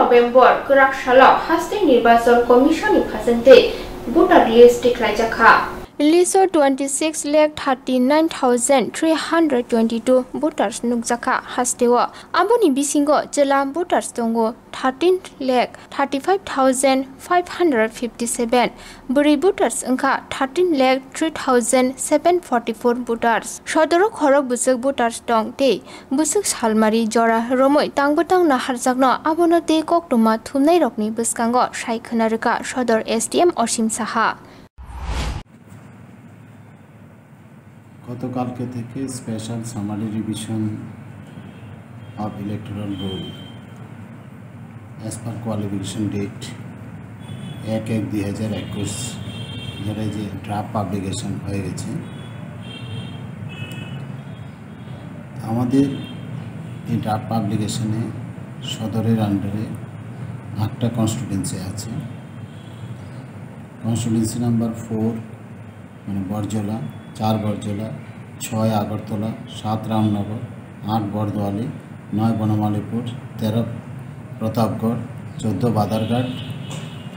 November Kurakshalo Haste Nirbacon Commission Pasente Voter List Tiklajaka. Liso 26,39,322 voters nukjaka hastewa aboni bisingo jela voters tongo 13,35,557 buri voters angka 13,03,744 voters sodoro khorok busuk voters tong te busuk salmari jora romoi tangbotang na harjakno abono te koktoma thumnai rokni buskango saikhanarika sodor SDM Osim Saha গতকালকে থেকে special summary revision of electoral roll as per qualification date 1/1/2021 যেটা যে draft publication হয়ে গেছে। আমাদের এই draft পাবলিকেশনে সদরের আন্ডারে 8টা কনস্টিটুয়েন্সি আছে। কনস্টিটুয়েন্সি নাম্বার 4 মানে বরজলা, 4 বরজলা, 6 আগরতলা, 7 রামনগর, 8 বরদোয়ালি, 9 বনমালীপুর, 13 প্রতাপগড়, 14 বাদারঘাট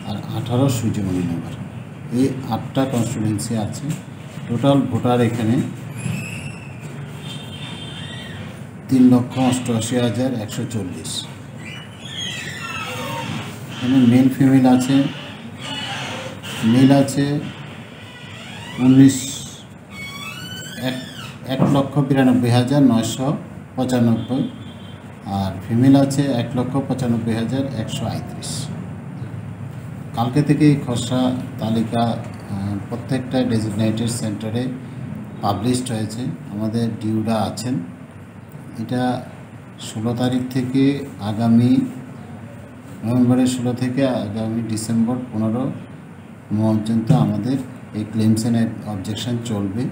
আর 18 সূর্যমণিনগর। এই 8টা কনস্টিটুয়েন্সি আছে। টোটাল ভোটার এখানে 3,88,140। এখানে মেল ফিমেল আছে। মেল আছে 1,92,995 আর ফিমেল আছে 1,95,138। কালকে থেকে এই খসড়া তালিকা প্রত্যেকটা ডেজিগনেটেড সেন্টারে পাবলিশড হয়েছে। আমাদের ডিউরা আছেন। এটা 16 তারিখ থেকে আগামী নভেম্বরের 16 থেকে আগামী ডিসেম্বর 15 পর্যন্ত আমাদের এই ক্লেমস এন্ড অবজেকশন চলবে।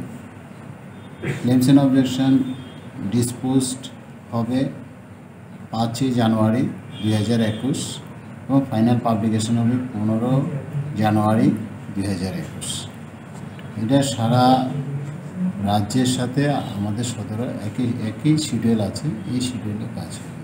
ক্লেমস এন্ড অবজেকশন ডিসপোজড হবে 5 জানুয়ারি 2021 এবং ফাইনাল পাবলিকেশন হবে 15 জানুয়ারি 2021। এটা সারা রাজ্যের সাথে আমাদের সদরে একই শিডিউল আছে। এই শিডিউলে কাজ হবে।